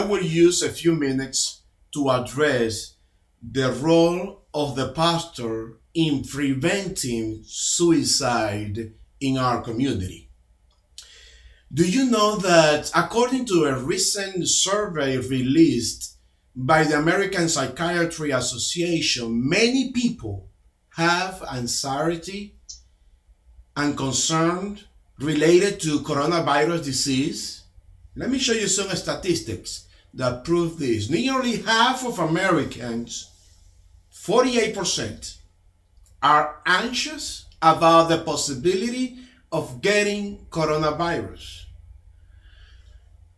will use a few minutes to address the role of the pastor in preventing suicide in our community. Do you know that according to a recent survey released by the American Psychiatry Association, many people have anxiety and concern related to coronavirus disease? Let me show you some statistics that prove this. Nearly half of Americans, 48%, are anxious about the possibility of getting coronavirus.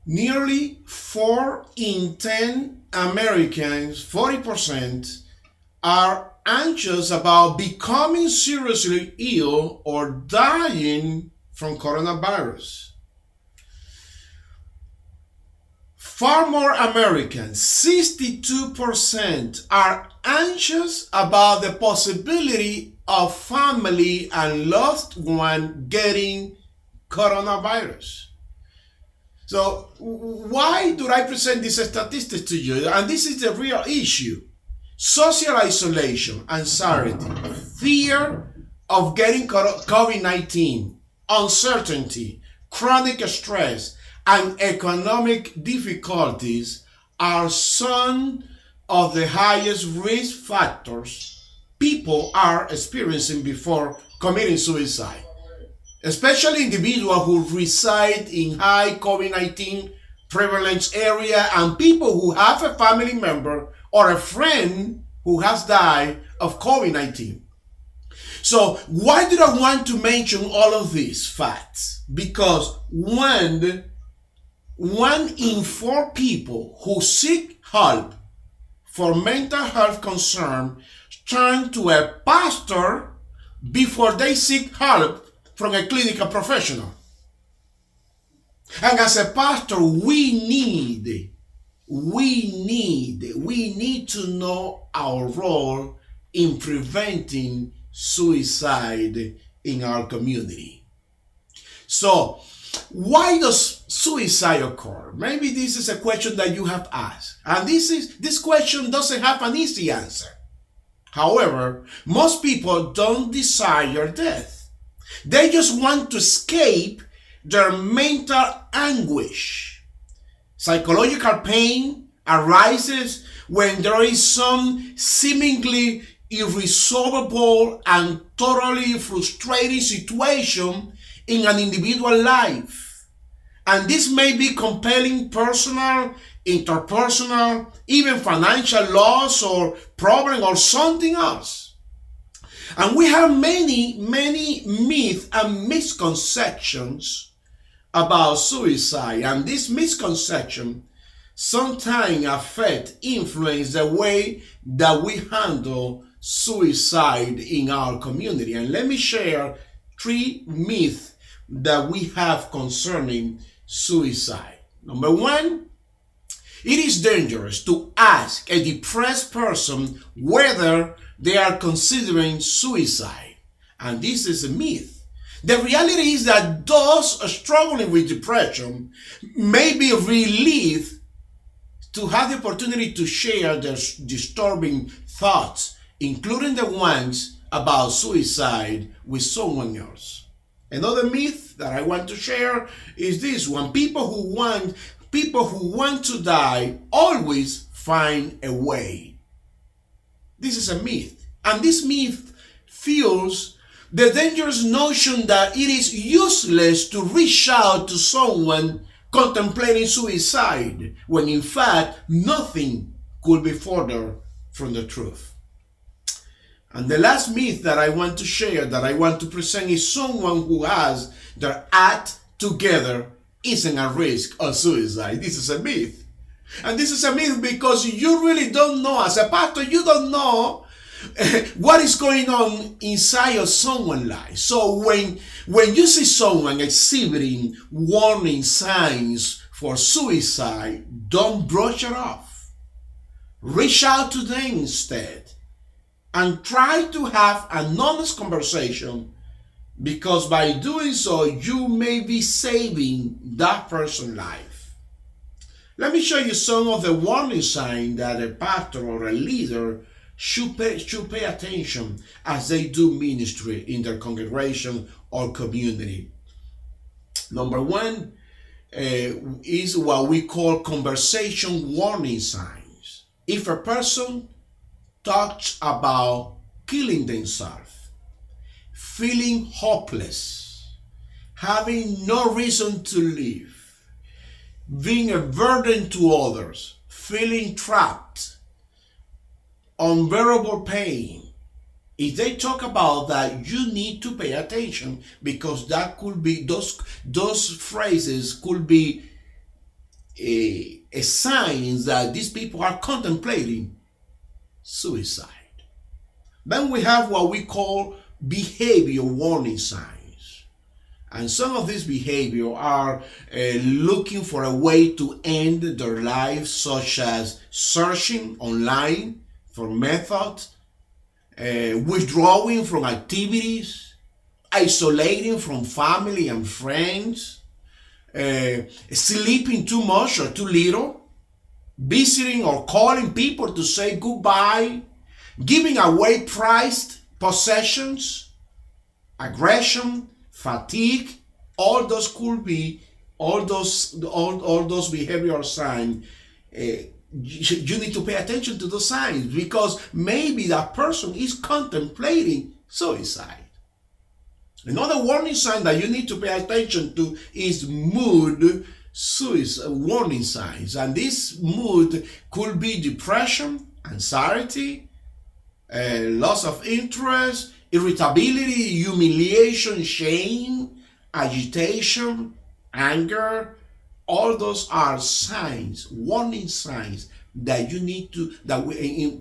Nearly 4 in 10 Americans, 40%, are anxious about becoming seriously ill or dying from coronavirus. Far more Americans, 62%, are anxious about the possibility of family and loved one getting coronavirus. So why do I present this statistic to you? And this is the real issue. Social isolation, anxiety, fear of getting COVID-19, uncertainty, chronic stress, and economic difficulties are some of the highest risk factors people are experiencing before committing suicide, especially individuals who reside in high COVID-19 prevalence area and people who have a family member or a friend who has died of COVID-19. So why did I want to mention all of these facts? Because one in 4 people who seek help for mental health concern turn to a pastor before they seek help from a clinical professional. And as a pastor, we need to know our role in preventing suicide in our community. So, why does suicide occur? Maybe this is a question that you have asked. And this question doesn't have an easy answer. However, most people don't desire death. They just want to escape their mental anguish. Psychological pain arises when there is some seemingly irresolvable and totally frustrating situation in an individual life. And this may be compelling personal, interpersonal, even financial loss or problem or something else. And we have many myths and misconceptions about suicide. And this misconception sometimes influence the way that we handle suicide in our community. And let me share 3 myths that we have concerning suicide. Number 1, it is dangerous to ask a depressed person whether they are considering suicide. And this is a myth. The reality is that those struggling with depression may be relieved to have the opportunity to share their disturbing thoughts, including the ones about suicide, with someone else. Another myth that I want to share is this one. People who want to die always find a way. This is a myth. And this myth fuels the dangerous notion that it is useless to reach out to someone contemplating suicide, when in fact nothing could be further from the truth. And the last myth that I want to share, that I want to present, is someone who has their act together isn't at risk of suicide. This is a myth. And this is a myth because you really don't know, as a pastor, you don't know what is going on inside of someone's life. So when you see someone exhibiting warning signs for suicide, don't brush it off. Reach out to them instead and try to have an honest conversation, because by doing so, you may be saving that person's life. Let me show you some of the warning signs that a pastor or a leader should pay attention as they do ministry in their congregation or community. Number one is what we call conversation warning signs. If a person talks about killing themselves, feeling hopeless, having no reason to live, being a burden to others, feeling trapped, unbearable pain. If they talk about that, you need to pay attention, because that could be those phrases could be a sign that these people are contemplating suicide. Then we have what we call behavior warning signs. And some of these behavior are looking for a way to end their lives, such as searching online for methods, withdrawing from activities, isolating from family and friends, sleeping too much or too little, visiting or calling people to say goodbye, giving away prized possessions, aggression, fatigue. All those could be all those behavioral signs. You need to pay attention to the signs, because maybe that person is contemplating suicide. Another warning sign that you need to pay attention to is mood suicide warning signs. And this mood could be depression, anxiety, loss of interest, irritability, humiliation, shame, agitation, anger. All those are signs, warning signs that you need to,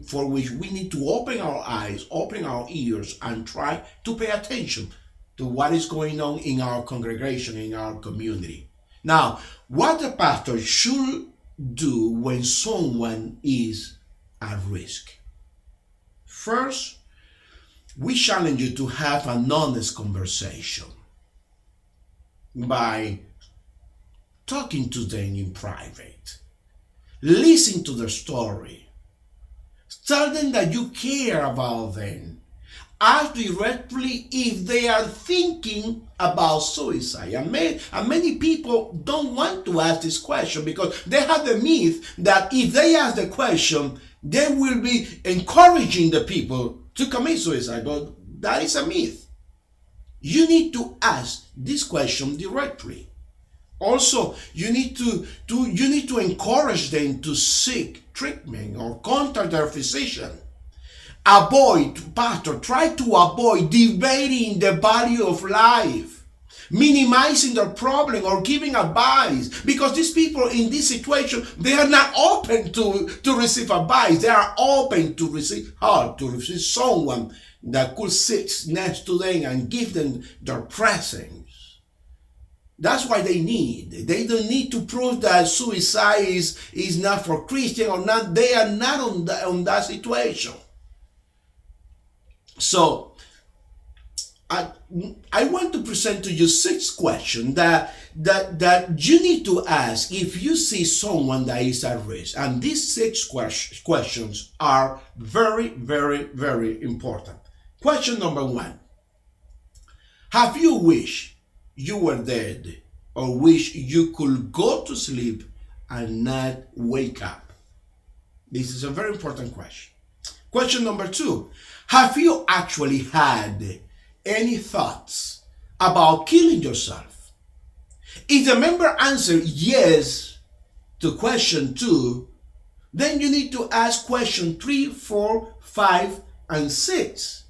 for which we need to open our eyes, open our ears, and try to pay attention to what is going on in our congregation, in our community. Now, what the pastor should do when someone is at risk. First, we challenge you to have an honest conversation by talking to them in private. Listen to their story. Tell them that you care about them. Ask directly if they are thinking about suicide. And many people don't want to ask this question, because they have the myth that if they ask the question, they will be encouraging the people to commit suicide. But that is a myth. You need to ask this question directly. Also, you need to encourage them to seek treatment or contact their physician. Try to avoid debating the value of life, minimizing their problem, or giving advice, because these people in this situation, they are not open to receive advice. They are open to receive help, to receive someone that could sit next to them and give them their presence. That's why they don't need to prove that suicide is not for Christian or not. They are not on that situation. So I want to present to you 6 questions that you need to ask if you see someone that is at risk. And these 6 questions are very, very, very important. Question number 1. Have you wished you were dead, or wish you could go to sleep and not wake up? This is a very important question. Question number 2. Have you actually had any thoughts about killing yourself? If the member answered yes to question 2, then you need to ask question 3, 4, 5, and 6.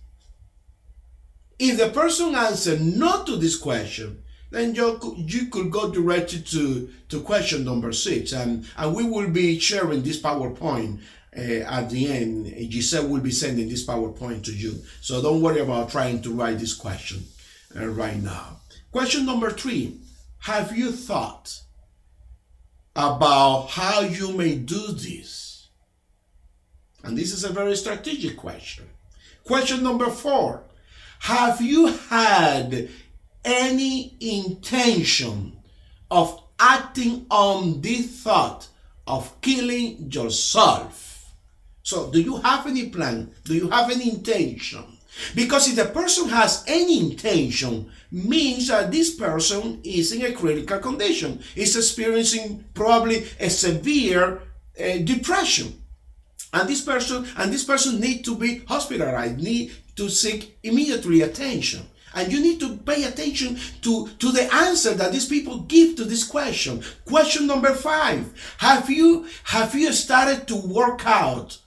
If the person answered no to this question, then you could go directly to question number 6, and we will be sharing this PowerPoint at the end. Giselle will be sending this PowerPoint to you, so don't worry about trying to write this question right now. Question number 3, have you thought about how you may do this? And this is a very strategic question. Question number 4, have you had any intention of acting on this thought of killing yourself. So, do you have any plan? Do you have any intention? Because if the person has any intention, means that this person is in a critical condition, is experiencing probably a severe depression, and this person need to be hospitalized, need to seek immediately attention. And you need to pay attention to the answer that these people give to this question. Question number 5: Have you started to work out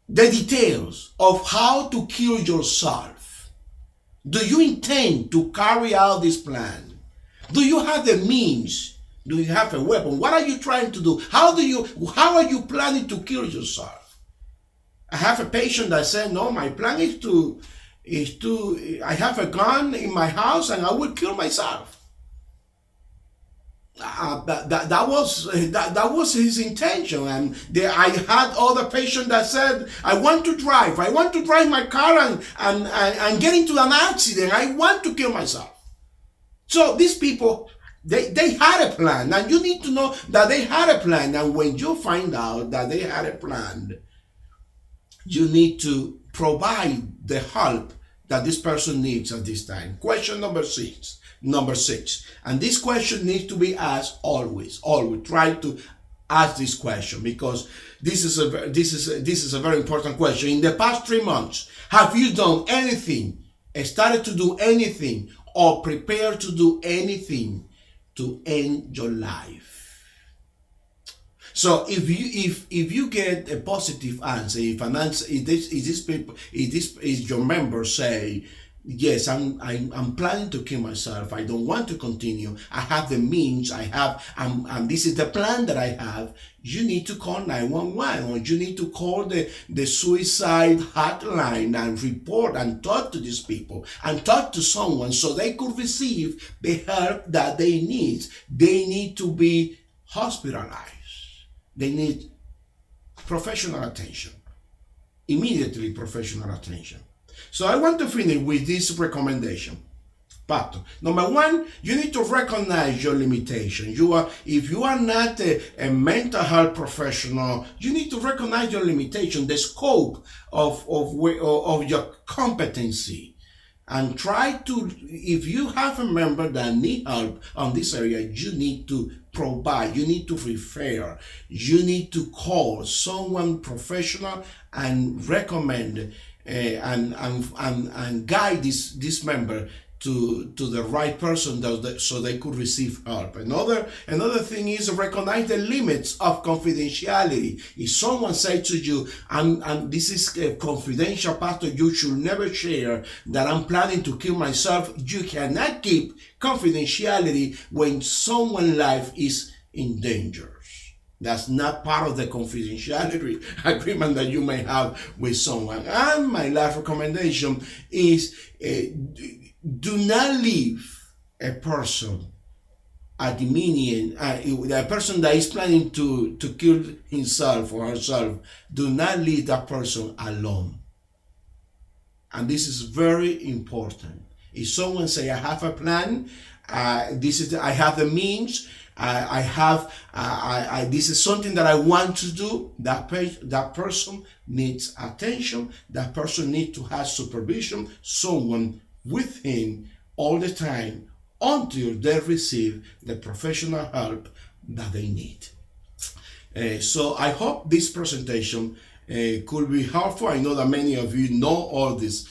the details of how to kill yourself? Do you intend to carry out this plan? Do you have the means? Do you have a weapon? What are you trying to do? How are you planning to kill yourself? I have a patient that said, no, my plan is to I have a gun in my house and I will kill myself. That was his intention. And I had other patients that said, I want to drive my car and get into an accident. I want to kill myself. So these people, they had a plan, and you need to know that they had a plan. And when you find out that they had a plan, you need to provide the help that this person needs at this time. Question number 6. And this question needs to be asked always. Try to ask this question, because this is a very important question. In the past 3 months, have you done anything, started to do anything, or prepared to do anything to end your life? So if you get a positive answer, if your members say, yes, I'm planning to kill myself, I don't want to continue, I have the means, and this is the plan that I have, you need to call 911, or you need to call the suicide hotline and report and talk to these people and talk to someone so they could receive the help that they need. They need to be hospitalized. They need professional attention, immediately professional attention. So I want to finish with this recommendation. But number 1, you need to recognize your limitation. If you are not a mental health professional, you need to recognize your limitation, the scope of your competency. And try to, if you have a member that need help on this area, you need to provide, you need to refer, you need to call someone professional and recommend and guide this member to the right person so they could receive help. Another thing is recognize the limits of confidentiality. If someone says to you, and this is confidential, pastor, you should never share that I'm planning to kill myself, you cannot keep confidentiality when someone's life is in danger. That's not part of the confidentiality agreement that you may have with someone. And my last recommendation is do not leave a person at the median, a person that is planning to kill himself or herself. Do not leave that person alone. And this is very important. If someone say, I have a plan, I have the means, this is something that I want to do, that person needs attention, that person needs to have supervision, someone with him all the time until they receive the professional help that they need. So I hope this presentation could be helpful. I know that many of you know all these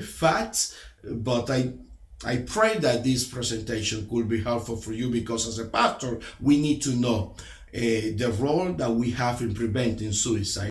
facts, but I pray that this presentation could be helpful for you, because as a pastor, we need to know the role that we have in preventing suicide.